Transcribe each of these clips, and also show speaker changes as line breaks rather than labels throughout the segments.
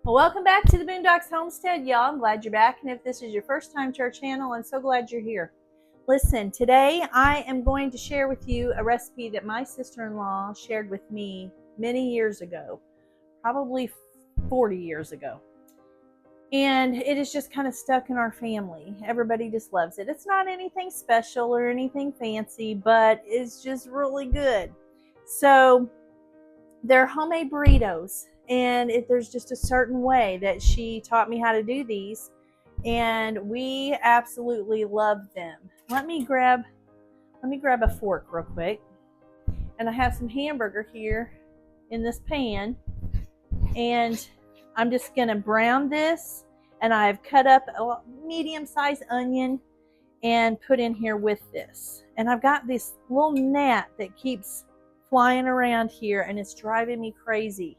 Well, welcome back to the Boondocks Homestead, y'all. I'm glad you're back, and if this is your first time to our channel, I'm so glad you're here. Listen, today I am going to share with you a recipe that my sister-in-law shared with me many years ago, probably 40 years ago. And it is just kind of stuck in our family. Everybody just loves it. It's not anything special or anything fancy, but it's just really good. So they're homemade burritos. And there's just a certain way that she taught me how to do these, and we absolutely love them. Let me grab a fork real quick, and I have some hamburger here in this pan, and I'm just gonna brown this, and I've cut up a medium-sized onion and put in here with this, and I've got this little gnat that keeps flying around here, and it's driving me crazy.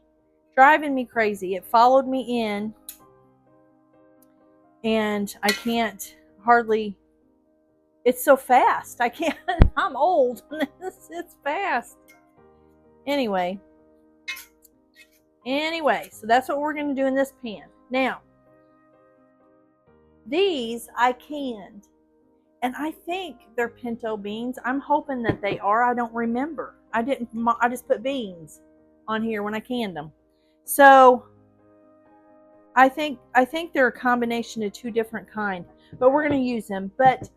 It followed me in, and I can't hardly, it's so fast. I can't, I'm old. It's fast. Anyway, so that's what we're going to do in this pan. Now, these I canned, and I think they're pinto beans. I'm hoping that they are. I don't remember. I just put beans on here when I canned them. So I think they're a combination of two different kinds, but we're going to use them. But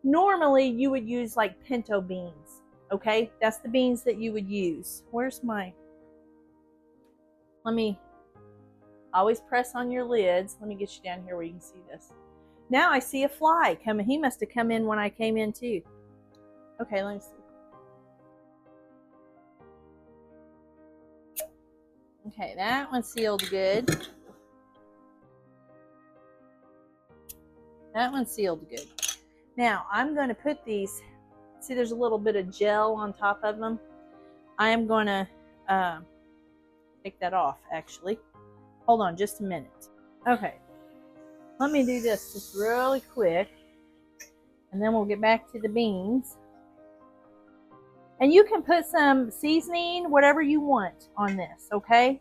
normally you would use like pinto beans, okay? That's the beans that you would use. Where's my, always press on your lids. Let me get you down here where you can see this. Now I see a fly coming. He must have come in when I came in too. Okay, let me see. Okay, that one's sealed good. That one's sealed good. Now, I'm going to put these, see there's a little bit of gel on top of them. I am going to take that off, actually. Hold on just a minute. Okay, let me do this just really quick, and then we'll get back to the beans. And you can put some seasoning, whatever you want on this, okay?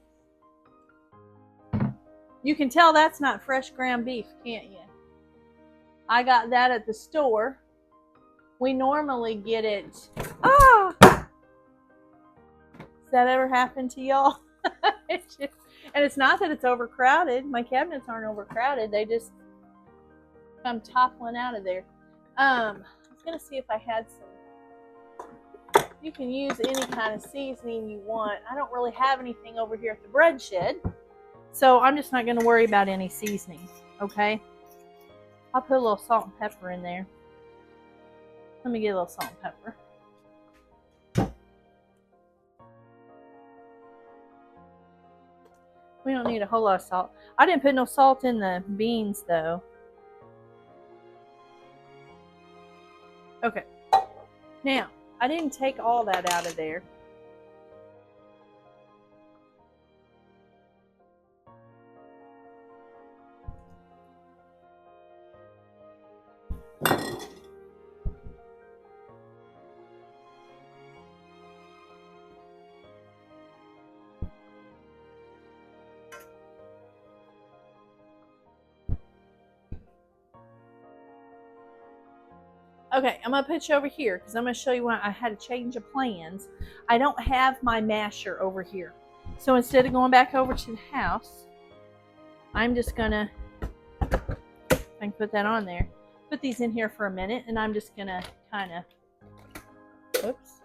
You can tell that's not fresh ground beef, can't you? I got that at the store. We normally get it. Ah! Has that ever happened to y'all? And it's not that it's overcrowded. My cabinets aren't overcrowded. They just come toppling out of there. I was going to see if I had some. You can use any kind of seasoning you want. I don't really have anything over here at the bread shed, so I'm just not going to worry about any seasoning, okay? I'll put a little salt and pepper in there. Let me get a little salt and pepper. We don't need a whole lot of salt. I didn't put no salt in the beans, though. Okay. Now, I didn't take all that out of there. Okay, I'm going to put you over here because I'm going to show you when I had a change of plans. I don't have my masher over here. So instead of going back over to the house, I'm just going to, I can put that on there, put these in here for a minute, and I'm just going to kind of, oops,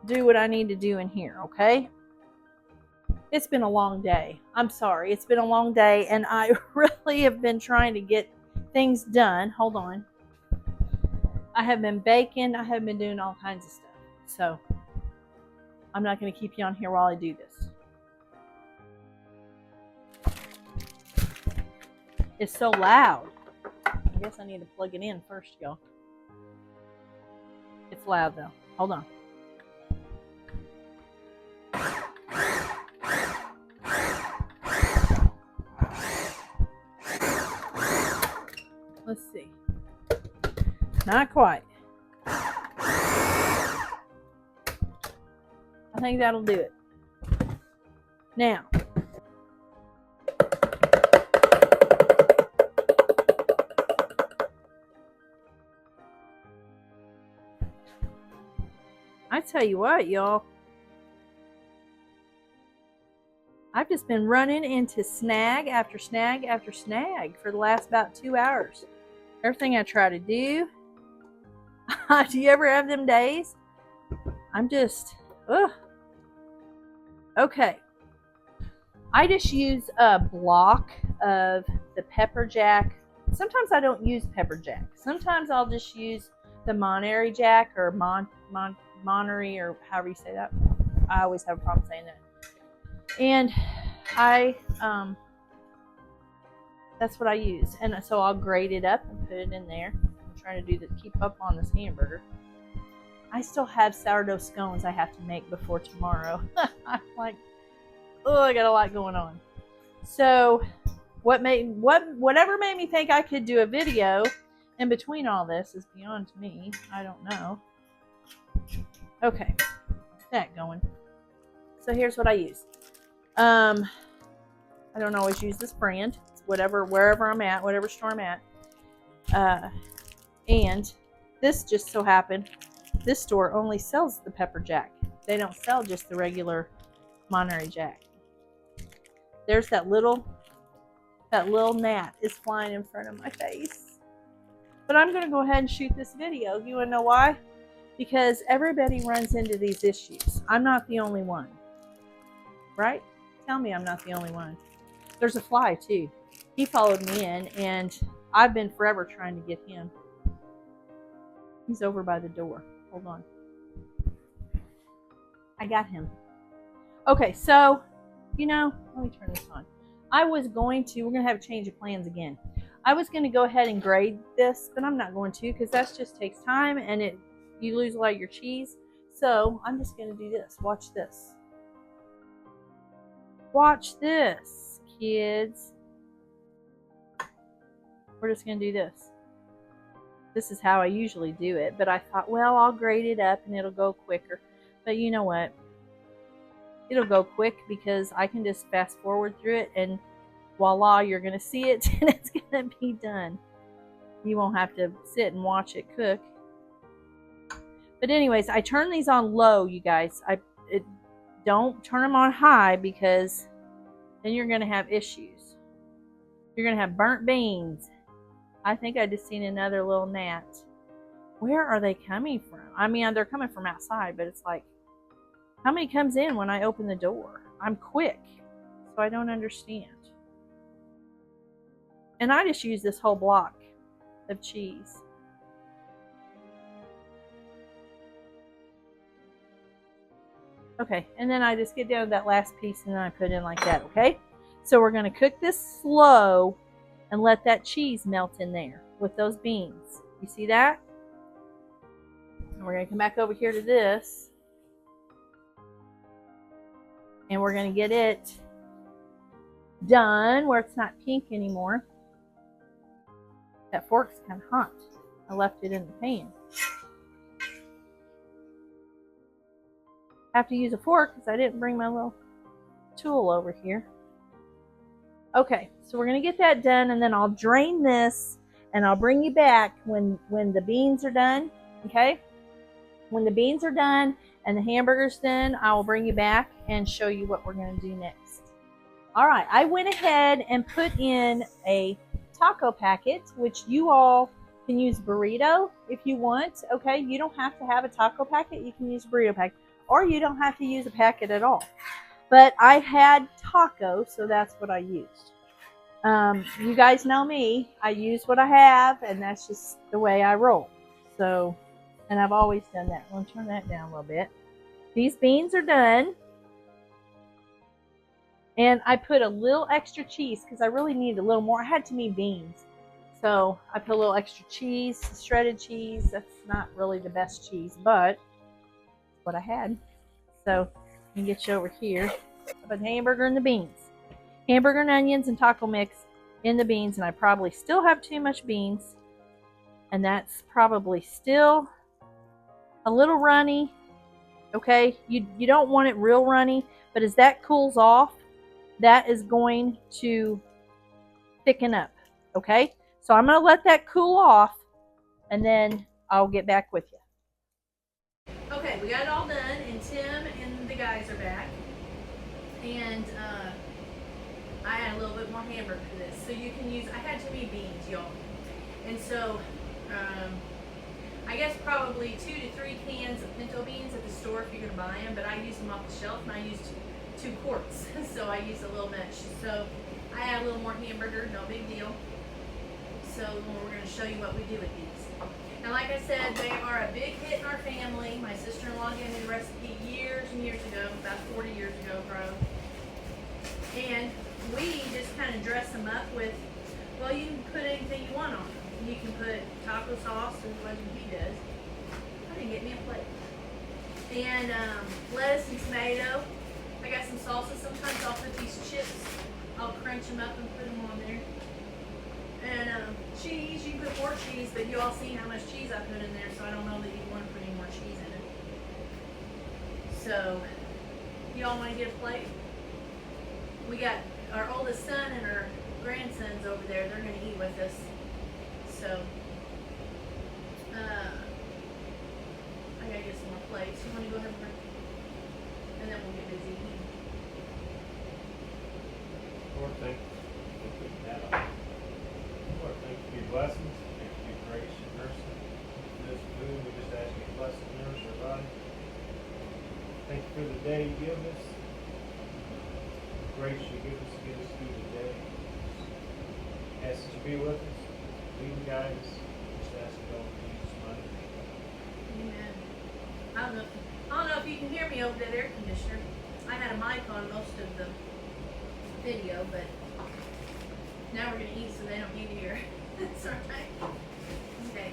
do what I need to do in here, okay? It's been a long day. I'm sorry. It's been a long day, and I really have been trying to get things done. Hold on. I have been baking. I have been doing all kinds of stuff. So I'm not going to keep you on here while I do this. It's so loud. I guess I need to plug it in first, y'all. It's loud though. Hold on. Let's see. Not quite. I think that'll do it. Now, tell you what, y'all. I've just been running into snag after snag after snag for the last about 2 hours. Everything I try to do. Do you ever have them days? I'm just, ugh. Okay. I just use a block of the pepper jack. Sometimes I don't use pepper jack. Sometimes I'll just use the montery jack or montery or however you say that. I always have a problem saying that. And that's what I use. And so I'll grate it up and put it in there. I'm trying to keep up on this hamburger. I still have sourdough scones I have to make before tomorrow. I'm like, oh, I got a lot going on. So whatever made me think I could do a video in between all this is beyond me. I don't know. Okay, that going. So here's what I use. I don't always use this brand. It's wherever I'm at, whatever store I'm at. And this just so happened, this store only sells the pepper jack. They don't sell just the regular monterey jack. There's that little gnat is flying in front of my face. But I'm going to go ahead and shoot this video. You want to know why? Because everybody runs into these issues. I'm not the only one. Right? Tell me I'm not the only one. There's a fly too. He followed me in and I've been forever trying to get him. He's over by the door. Hold on. I got him. Okay, so, let me turn this on. we're going to have a change of plans again. I was going to go ahead and grade this, but I'm not going to because that just takes time and you lose a lot of your cheese. So I'm just going to do this. Watch this. Watch this, kids. We're just going to do this. This is how I usually do it, but I thought, well, I'll grade it up and it'll go quicker. But you know what? It'll go quick because I can just fast forward through it and voila, you're going to see it and it's going to be done. You won't have to sit and watch it cook. But anyways, I turn these on low, you guys. Don't turn them on high because then you're going to have issues. You're going to have burnt beans. I think I just seen another little gnat. Where are they coming from? I mean, they're coming from outside, but it's like, how many comes in when I open the door? I'm quick, so I don't understand. And I just use this whole block of cheese. Okay, and then I just get down to that last piece and then I put it in like that, okay? So we're going to cook this slow and let that cheese melt in there with those beans. You see that? And we're going to come back over here to this. And we're going to get it done where it's not pink anymore. That fork's kind of hot. I left it in the pan. I have to use a fork because I didn't bring my little tool over here. Okay, so we're going to get that done and then I'll drain this and I'll bring you back when the beans are done, okay? When the beans are done and the hamburger's done, I will bring you back and show you what we're going to do next. All right, I went ahead and put in a taco packet, which you all can use burrito if you want, okay? You don't have to have a taco packet. You can use a burrito packet, or you don't have to use a packet at all. But I had taco, so that's what I used. You guys know me. I use what I have, and that's just the way I roll. So, and I've always done that. I'm going to turn that down a little bit. These beans are done. And I put a little extra cheese because I really needed a little more. I had too many beans. So I put a little extra cheese, shredded cheese. That's not really the best cheese, but what I had. So let me get you over here. I put the hamburger and the beans. Hamburger and onions and taco mix in the beans. And I probably still have too much beans. And that's probably still a little runny. Okay, you don't want it real runny. But as that cools off, that is going to thicken up. Okay, so I'm going to let that cool off. And then I'll get back with you. Okay, we got it all done. And I add a little bit more hamburger to this. So you can use, I had too many beans, y'all. And so, I guess probably 2 to 3 cans of pinto beans at the store if you're going to buy them. But I use them off the shelf, and I used 2 quarts. So I used a little much. So I add a little more hamburger, no big deal. So we're going to show you what we do with these. And like I said, they are a big hit in our family. My sister-in-law gave me the recipe years and years ago, about 40 years ago, probably. And we just kind of dress them up with, well, you can put anything you want on them. You can put taco sauce, as what he does. I didn't get me a plate. And lettuce and tomato. I got some salsa. Sometimes I'll put these chips. I'll crunch them up and put them on there. And cheese, you can put more cheese, but you all seen how much cheese I put in there, so I don't know that you want to put any more cheese in it. So, y'all want to get a plate? We got our oldest son and our grandsons over there. They're going to eat with us. So, I got to get some more plates. You want to go ahead and bring? And then we'll get busy eating.
Lord, thank you for putting that on. Lord, thank you for your blessings. Thank you for your grace and mercy. For this food, we just ask you to bless and nourish our body. Thank you for the day you give us. The grace you give us to get us through the day. Ask that you be with us. Lead and guide us. Just ask it all in Jesus' mighty name.
Amen. I don't know if you can hear me over that air conditioner. I had a mic on most of the video, but now we're going to eat so they don't need to hear. That's all right. Okay.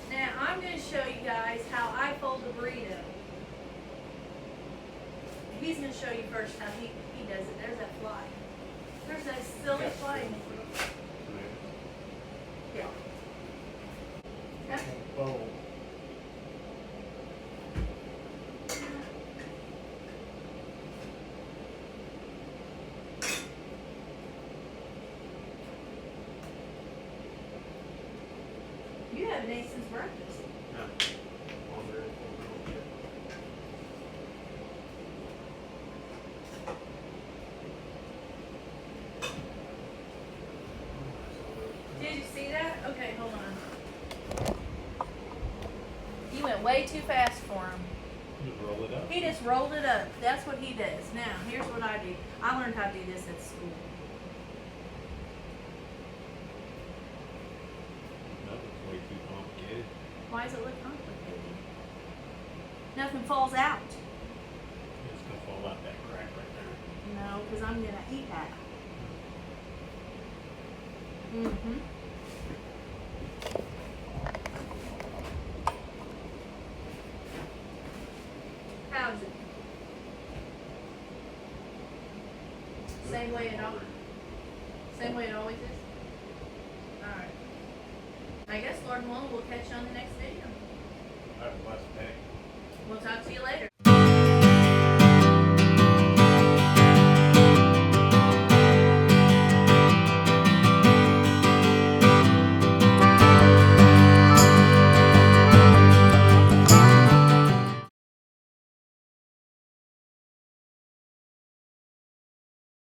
Now I'm going to show you guys how I fold a burrito. He's going to show you first how he does it. There's that fly. There's that silly fly. Yeah. Yeah.
Bowl.
You haven't ate since breakfast.
No. Longer.
Did you see that? Okay, hold on. You went way too fast for him.
You roll it up.
He just rolled it up. That's what he does. Now, here's what I do. I learned how to do this at school.
Nothing's way too complicated.
Why does it look complicated? Nothing falls out.
It's gonna fall out that crack right there.
No, because I'm going to eat that. Mm-hmm. How's it? Same way it always is? Alright. I guess, Lord willing, we'll catch you on the next video.
Have a blessed day.
We'll talk to you later.